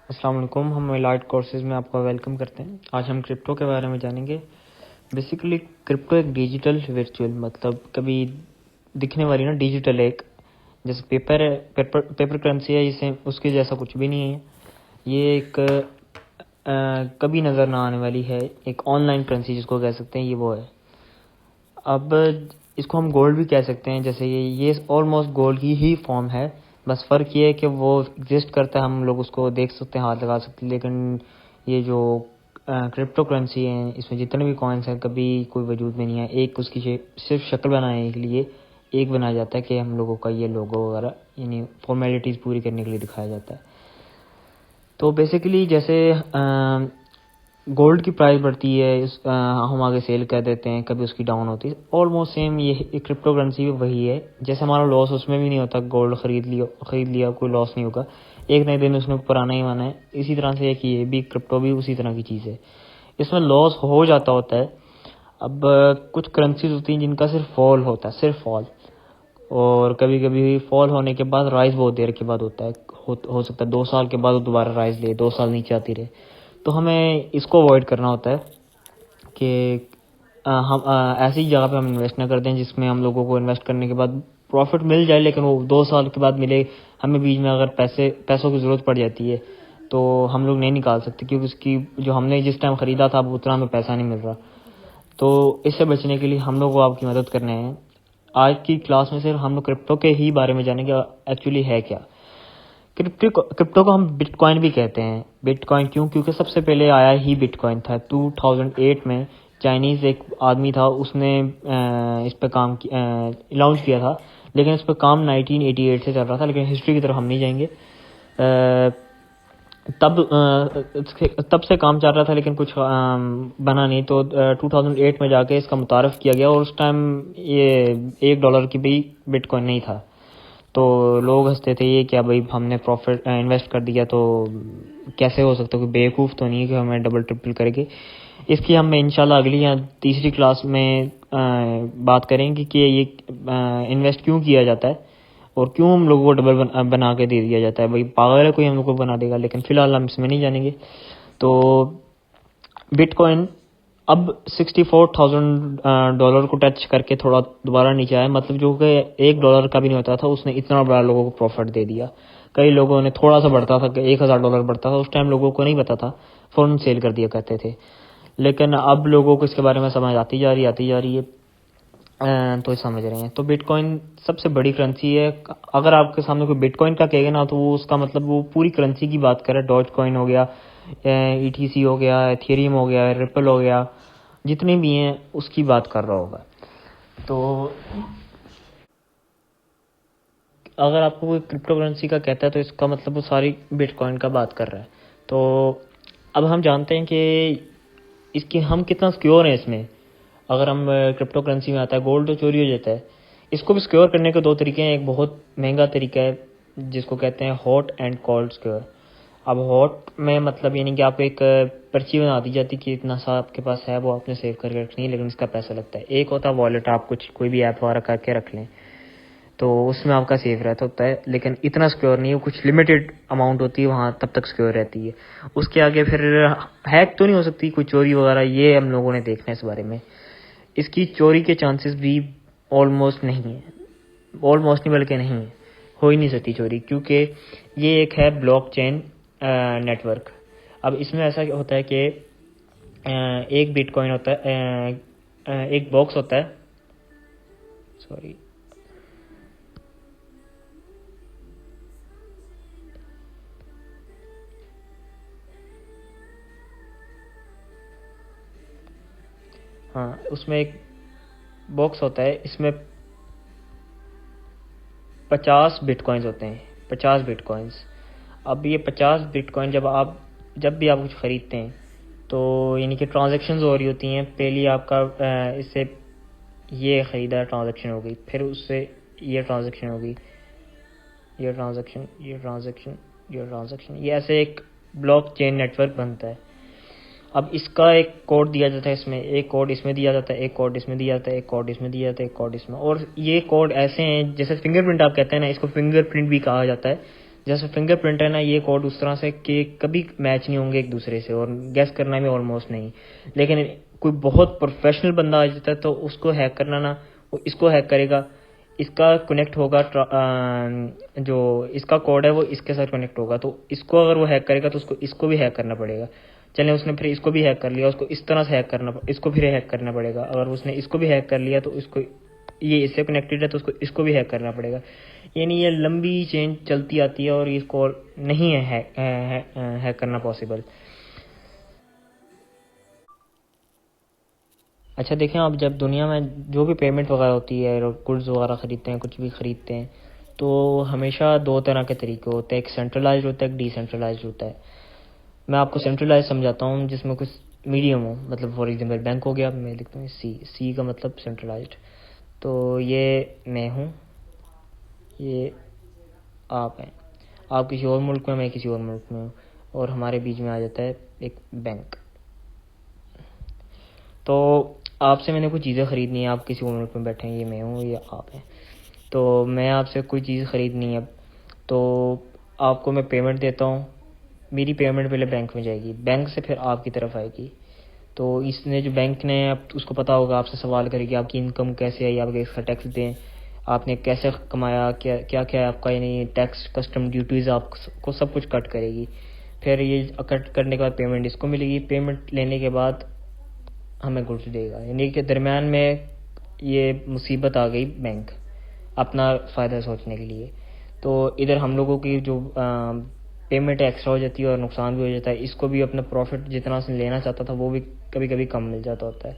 السلام علیکم. ہم الائٹ کورسز میں آپ کو ویلکم کرتے ہیں. آج ہم کرپٹو کے بارے میں جانیں گے. بیسیکلی کرپٹو ایک ڈیجیٹل ورچوئل مطلب کبھی دکھنے والی ڈیجیٹل ایک جیسے پیپر کرنسی ہے، جسے اس کے جیسا کچھ بھی نہیں ہے. یہ ایک کبھی نظر نہ آنے والی ہے، ایک آن لائن کرنسی جس کو کہہ سکتے ہیں. یہ وہ ہے. اب اس کو ہم گولڈ بھی کہہ سکتے ہیں، جیسے یہ آلموسٹ گولڈ کی ہی فارم ہے. بس فرق یہ ہے کہ وہ ایگزسٹ کرتا ہے، ہم لوگ اس کو دیکھ سکتے ہیں، ہاتھ لگا سکتے ہیں. لیکن یہ جو کرپٹو کرنسی ہیں، اس میں جتنے بھی کوائنس ہیں کبھی کوئی وجود میں نہیں ہے. ایک اس کی صرف شکل بنانے کے لیے ایک بنایا جاتا ہے کہ ہم لوگوں کا یہ لوگو وغیرہ یعنی فارمیلٹیز پوری کرنے کے لیے دکھایا جاتا ہے. تو بیسیکلی جیسے گولڈ کی پرائز بڑھتی ہے، ہم آگے سیل کر دیتے ہیں، کبھی اس کی ڈاؤن ہوتی ہے. آلموسٹ سیم یہ کرپٹو کرنسی بھی وہی ہے. جیسے ہمارا لاس اس میں بھی نہیں ہوتا، گولڈ خرید لیا کوئی لاس نہیں ہوگا، ایک نئے دن اس میں پرانا ہی مانا ہے. اسی طرح سے کہ یہ بھی کرپٹو بھی اسی طرح کی چیز ہے. اس میں لاس ہو جاتا ہوتا ہے. اب کچھ کرنسیز ہوتی ہیں جن کا صرف فال ہوتا ہے، صرف فال، اور کبھی کبھی فال ہونے کے بعد رائز بہت دیر کے بعد ہوتا ہے. ہو سکتا ہے 2 سال کے بعد وہ دوبارہ رائز لے، 2 سال نیچے آتی رہے. تو ہمیں اس کو اوائڈ کرنا ہوتا ہے کہ ہم ایسی جگہ پہ ہم انویسٹ نہ کر دیں جس میں ہم لوگوں کو انویسٹ کرنے کے بعد پروفٹ مل جائے لیکن وہ 2 سال کے بعد ملے. ہمیں بیچ میں اگر پیسوں کی ضرورت پڑ جاتی ہے تو ہم لوگ نہیں نکال سکتے، کیونکہ اس کی جو ہم نے جس ٹائم خریدا تھا اب اتنا ہمیں پیسہ نہیں مل رہا. تو اس سے بچنے کے لیے ہم لوگ کو آپ کی مدد کرنے ہیں. آج کی کلاس میں صرف ہم لوگ کرپٹو کے ہی بارے میں جانیں گے ایکچولی ہے کیا. کرپٹو کو ہم بٹ کوائن بھی کہتے ہیں. بٹ کوائن کیوں؟ کیونکہ سب سے پہلے آیا ہی بٹ کوائن تھا 2008 میں. چائنیز ایک آدمی تھا، اس نے اس پہ کام لانچ کیا تھا، لیکن اس پہ کام 1988 سے چل رہا تھا. لیکن ہسٹری کی طرف ہم نہیں جائیں گے. تب سے کام چل رہا تھا لیکن کچھ بنا نہیں. تو 2008 میں جا کے اس کا متعارف کیا گیا، اور اس ٹائم یہ $1 کی بھی بٹ کوائن نہیں تھا. تو لوگ ہنستے تھے، یہ کیا بھائی ہم نے پروفٹ انویسٹ کر دیا تو کیسے ہو سکتا ہے، کوئی بیوقوف تو نہیں ہے کہ ہمیں ڈبل ٹرپل کرے گے. اس کی ہم انشاءاللہ اگلی یا تیسری کلاس میں بات کریں گے کہ یہ انویسٹ کیوں کیا جاتا ہے اور کیوں ہم لوگوں کو ڈبل بنا کے دے دیا جاتا ہے. بھائی پاگل ہے کوئی ہم لوگ کو بنا دے گا، لیکن فی الحال ہم اس میں نہیں جانیں گے. تو بٹ کوائن اب $64,000 کو ٹچ کر کے تھوڑا دوبارہ نیچے آیا. مطلب جو کہ $1 کا بھی نہیں ہوتا تھا، اس نے اتنا بڑا لوگوں کو پروفٹ دے دیا. کئی لوگوں نے تھوڑا سا بڑھتا تھا کہ $1,000 بڑھتا تھا، اس ٹائم لوگوں کو نہیں پتا تھا، فوراً سیل کر دیا کرتے تھے. لیکن اب لوگوں کو اس کے بارے میں سمجھ آتی جا رہی ہے تو سمجھ رہے ہیں. تو بٹ کوائن سب سے بڑی کرنسی ہے. اگر آپ کے سامنے کوئی بٹ کوائن کا کہے گا نا تو وہ اس کا مطلب وہ پوری کرنسی کی بات کرے. ڈوج کوائن ہو گیا، ETC ہو گیا، ایتھیریم ہو گیا، ریپل ہو گیا، جتنے بھی ہیں اس کی بات کر رہا ہوگا. تو اگر آپ کو کوئی کرپٹو کرنسی کا کہتا ہے تو اس کا مطلب وہ ساری بٹ کوائن کا بات کر رہا ہے. تو اب ہم جانتے ہیں کہ اس کی ہم کتنا سیکیور ہیں اس میں. اگر ہم کرپٹو کرنسی میں آتا ہے گولڈ تو چوری ہو جاتا ہے. اس کو بھی سیکیور کرنے کے 2 طریقے ہیں. ایک بہت مہنگا طریقہ ہے جس کو کہتے ہیں ہاٹ اینڈ کولڈ سیکیور. اب ہاٹ میں مطلب یعنی کہ آپ ایک پرچی بنا دی جاتی کہ اتنا سا آپ کے پاس ہے، وہ آپ نے سیو کر کے رکھنی ہے، لیکن اس کا پیسہ لگتا ہے. ایک ہوتا ہے والیٹ، آپ کوئی بھی ایپ وغیرہ کر کے رکھ لیں تو اس میں آپ کا سیف رہتا ہوتا ہے، لیکن اتنا سیکیور نہیں ہے. کچھ لمیٹڈ اماؤنٹ ہوتی ہے وہاں، تب تک سیکیور رہتی ہے. اس کے آگے پھر ہیک تو نہیں ہو سکتی کوئی چوری وغیرہ، یہ ہم لوگوں نے دیکھنا ہے اس بارے میں. اس کی چوری کے چانسز بھی آلموسٹ نہیں ہیں، آلموسٹ نہیں بلکہ نہیں ہے، ہو ہی نہیں سکتی چوری، کیونکہ یہ ایک ہے بلاک چین نیٹ ورک. اب اس میں ایسا ہوتا ہے کہ ایک بٹ کوائن ہوتا ہے، ایک باکس ہوتا ہے، سوری ہاں، اس میں ایک باکس ہوتا ہے، اس میں 50 بٹ کوائنز ہوتے ہیں، 50 بٹ کوائنز. اب یہ 50 بٹ کوائن جب بھی آپ کچھ خریدتے ہیں تو یعنی کہ ٹرانزیکشنز ہو رہی ہوتی ہیں. پہلی آپ کا اس سے یہ خریدا ٹرانزیکشن ہو گئی، پھر اس سے یہ ٹرانزیکشن ہو گئی، یہ ٹرانزیکشن، یہ ایسے ایک بلاک چین نیٹ ورک بنتا ہے. اب اس کا ایک کوڈ دیا جاتا ہے، اس میں ایک کوڈ اس میں دیا جاتا ہے، ایک کوڈ اس میں دیا جاتا ہے، ایک کوڈ اس میں دیا جاتا ہے، ایک کوڈ اس میں. اور یہ کوڈ ایسے ہیں جیسے فنگر پرنٹ آپ کہتے ہیں نا، اس کو فنگر پرنٹ بھی کہا جاتا ہے. جیسے فنگر پرنٹ ہے نا، یہ کوڈ اس طرح سے کہ کبھی میچ نہیں ہوں گے ایک دوسرے سے، اور گیس کرنا بھی آلموسٹ نہیں. لیکن کوئی بہت پروفیشنل بندہ آ جاتا ہے تو اس کو ہیک کرنا نا، وہ اس کو ہیک کرے گا، اس کا کنیکٹ ہوگا، جو اس کا کوڈ ہے وہ اس کے ساتھ کنیکٹ ہوگا، تو اس کو اگر وہ ہیک کرے گا تو اس کو بھی ہیک کرنا پڑے گا. چلیں اس نے پھر اس کو بھی ہیک کر لیا، اس کو اس طرح سے اس کو پھر ہیک کرنا پڑے گا. اگر اس نے اس کو بھی ہیک کر لیا تو اس کو یہ اس سے کنیکٹڈ ہے تو اس کو بھی ہیک کرنا پڑے گا. یعنی یہ لمبی چین چلتی آتی ہے اور اس کو نہیں ہے ہیک کرنا پاسبل. اچھا دیکھیں، آپ جب دنیا میں جو بھی پیمنٹ وغیرہ ہوتی ہے، گڈز وغیرہ خریدتے ہیں، کچھ بھی خریدتے ہیں، تو ہمیشہ دو طرح کے طریقے ہوتے ہیں. ایک سینٹرلائزڈ ہوتا ہے، ایک ڈی سینٹرلائزڈ ہوتا ہے. میں آپ کو سینٹرلائز سمجھاتا ہوں جس میں کچھ میڈیم ہو. مطلب فار ایگزامپل بینک ہو گیا، میں لکھتا ہوں سی کا مطلب سینٹرلائزڈ. تو یہ میں ہوں، یہ آپ ہیں، آپ کسی اور ملک میں کسی اور ملک میں ہوں، اور ہمارے بیچ میں آ جاتا ہے ایک بینک. تو آپ سے میں نے کوئی چیزیں خریدنی ہیں، آپ کسی اور ملک میں بیٹھے ہیں، یہ میں ہوں، یہ آپ ہیں. تو میں آپ سے کوئی چیز خریدنی ہے، تو آپ کو میں پیمنٹ دیتا ہوں. میری پیمنٹ پہلے بینک میں جائے گی، بینک سے پھر آپ کی طرف آئے گی. تو اس نے جو بینک نے اس کو پتا ہوگا، آپ سے سوال کرے گی آپ کی انکم کیسے آئی، آپ اس کا ٹیکس دیں، آپ نے کیسے کمایا، کیا کیا آپ کا، یعنی ٹیکس، کسٹم ڈیوٹیز آپ کو سب کچھ کٹ کرے گی. پھر یہ کٹ کرنے کے بعد پیمنٹ اس کو ملے گی. پیمنٹ لینے کے بعد ہمیں گڈس دے گا. یعنی کہ درمیان میں یہ مصیبت آ گئی بینک اپنا فائدہ سوچنے کے لیے. تو ادھر ہم لوگوں کی جو پیمنٹ ایکسٹرا ہو جاتی ہے اور نقصان بھی ہو جاتا ہے. اس کو بھی اپنا پروفٹ جتنا سے لینا چاہتا تھا وہ بھی کبھی کبھی کم مل جاتا ہوتا ہے،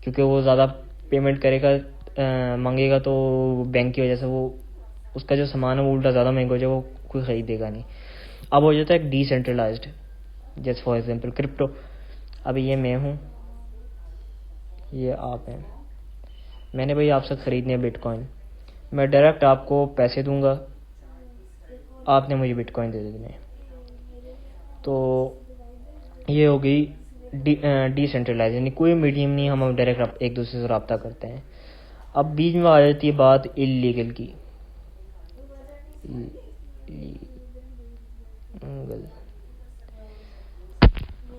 کیونکہ وہ زیادہ پیمنٹ کرے گا، مانگے گا، تو بینک کی وجہ سے وہ اس کا جو سامان ہے وہ الٹا زیادہ مہنگا ہو جائے، وہ کوئی خریدے گا نہیں. اب ہو جاتا ہے ایک ڈی سینٹرلائزڈ، جیسے فار ایگزامپل کرپٹو. اب یہ میں ہوں، یہ آپ ہیں. میں نے بھائی آپ سے خریدنے ہیں بٹ کوائن. میں ڈائریکٹ آپ کو پیسے دوں گا، آپ نے مجھے بٹ کوائن دے دینے. تو یہ ہو گئی ڈی سینٹرلائز، یعنی کوئی میڈیم نہیں، ہم ڈائریکٹ ایک دوسرے سے رابطہ کرتے ہیں. اب بیچ میں آ جاتی ہے بات اللیگل کی.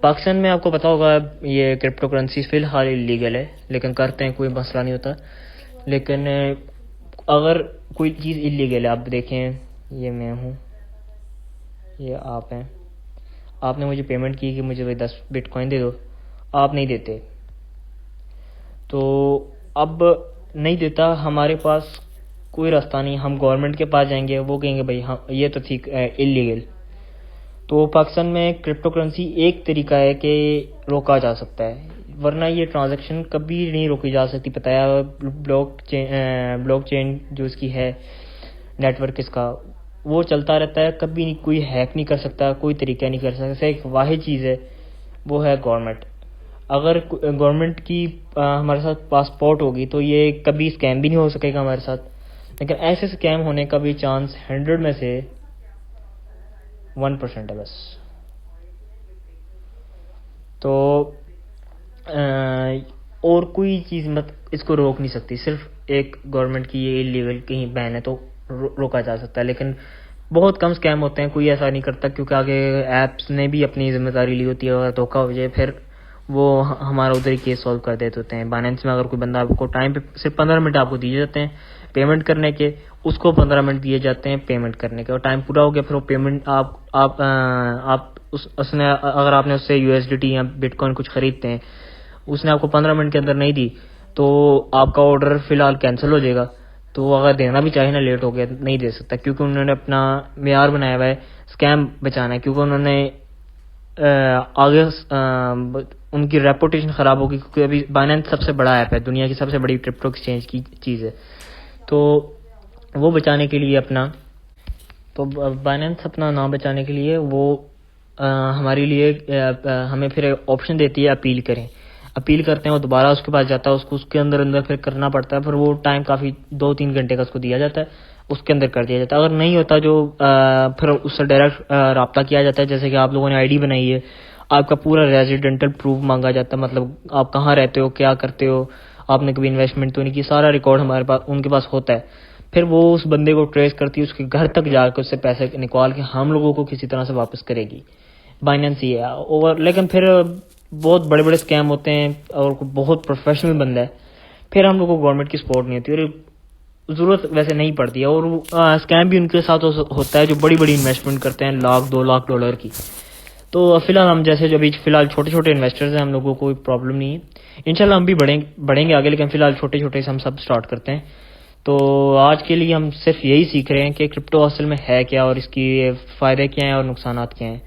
پاکستان میں آپ کو پتا ہوگا یہ کرپٹو کرنسی فی الحال اللیگل ہے، لیکن کرتے ہیں کوئی مسئلہ نہیں ہوتا. لیکن اگر کوئی چیز اللیگل ہے، آپ دیکھیں یہ میں ہوں، یہ آپ ہیں، آپ نے مجھے پیمنٹ کی کہ مجھے 10 بٹ کوائن دے دو، آپ نہیں دیتے. تو اب نہیں دیتا، ہمارے پاس کوئی راستہ نہیں، ہم گورنمنٹ کے پاس جائیں گے، وہ کہیں گے بھائی ہاں یہ تو ٹھیک ہے اللیگل. تو پاکستان میں کرپٹو کرنسی ایک طریقہ ہے کہ روکا جا سکتا ہے، ورنہ یہ ٹرانزیکشن کبھی نہیں روکی جا سکتی. پتہ ہے بلاک چین جو اس کی ہے، نیٹ ورک اس کا، وہ چلتا رہتا ہے، کبھی کوئی ہیک نہیں کر سکتا، کوئی طریقہ نہیں کر سکتا. ایک واحد چیز ہے وہ ہے گورنمنٹ. اگر گورنمنٹ کی ہمارے ساتھ پاسپورٹ ہوگی تو یہ کبھی اسکیم بھی نہیں ہو سکے گا ہمارے ساتھ. لیکن ایسے اسکیم ہونے کا بھی چانس 100 میں سے 1% ہے بس. تو اور کوئی چیز اس کو روک نہیں سکتی، صرف ایک گورنمنٹ کی یہ اللیگل کہیں بین ہے تو روکا جا سکتا ہے. لیکن بہت کم اسکیم ہوتے ہیں، کوئی ایسا نہیں کرتا، کیونکہ آگے ایپس نے بھی اپنی ذمہ داری لی ہوتی ہے. اگر دھوکا ہو جائے پھر وہ ہمارا ادھر ہی کیس سالو کر دیتے ہوتے ہیں. بائننس میں اگر کوئی بندہ آپ کو ٹائم پہ صرف 15 منٹ آپ کو دیے جاتے ہیں پیمنٹ کرنے کے، اس کو 15 منٹ دیے جاتے ہیں پیمنٹ کرنے کے، اور ٹائم پورا ہو گیا پھر وہ پیمنٹ اس نے، اگر آپ نے اس سے USDT یا بٹ کوائن کچھ خریدتے ہیں، اس نے آپ کو 15 منٹ کے اندر نہیں دی تو آپ کا آرڈر فی الحال کینسل ہو جائے گا. تو اگر دینا بھی چاہے نا، لیٹ ہو گیا نہیں دے سکتا، کیونکہ انہوں نے اپنا معیار بنایا ہوا ہے اسکیم بچانا ہے. کیونکہ انہوں نے آگے ان کی ریپوٹیشن خراب ہوگی، کیونکہ ابھی بائننس سب سے بڑا ایپ ہے، دنیا کی سب سے بڑی کرپٹو ایکسچینج کی چیز ہے. تو وہ بچانے کے لیے بائننس اپنا نام بچانے کے لیے وہ ہمارے لیے ہمیں پھر آپشن دیتی ہے اپیل کریں. اپیل کرتے ہیں، وہ دوبارہ اس کے پاس جاتا ہے، اس کے اندر پھر کرنا پڑتا ہے. پھر وہ ٹائم کافی 2-3 گھنٹے کا اس کو دیا جاتا ہے، اس کے اندر کر دیا جاتا ہے. اگر نہیں ہوتا جو پھر اس سے ڈائریکٹ رابطہ کیا جاتا ہے. جیسے کہ آپ لوگوں نے ID بنائی ہے، آپ کا پورا ریزیڈنٹل پروف مانگا جاتا ہے، مطلب آپ کہاں رہتے ہو، کیا کرتے ہو، آپ نے کبھی انویسٹمنٹ تو نہیں کی، سارا ریکارڈ ہمارے پاس ان کے پاس ہوتا ہے. پھر وہ اس بندے کو ٹریس کرتی ہے، اس کے گھر تک جا کے اس سے پیسے نکال کے ہم لوگوں کو کسی طرح سے واپس کرے گی. بائننس ہی ہے. لیکن پھر بہت بڑے بڑے اسکیم ہوتے ہیں اور بہت پروفیشنل بندہ ہے، پھر ہم لوگوں کو گورنمنٹ کی سپورٹ نہیں ہوتی اور ضرورت ویسے نہیں پڑتی ہے. اور اسکیم بھی ان کے ساتھ ہوتا ہے جو بڑی بڑی انویسٹمنٹ کرتے ہیں $1,00,000 کی. تو فی الحال ہم جیسے جو ابھی فی الحال چھوٹے چھوٹے انویسٹرز ہیں، ہم لوگوں کو کوئی پرابلم نہیں ہے. انشاءاللہ ہم بھی بڑھیں گے آگے، لیکن فی الحال چھوٹے چھوٹے سے ہم سب سٹارٹ کرتے ہیں. تو آج کے لیے ہم صرف یہی سیکھ رہے ہیں کہ کرپٹو اصل میں ہے کیا اور اس کی فائدے کیا ہیں اور نقصانات کیا ہیں.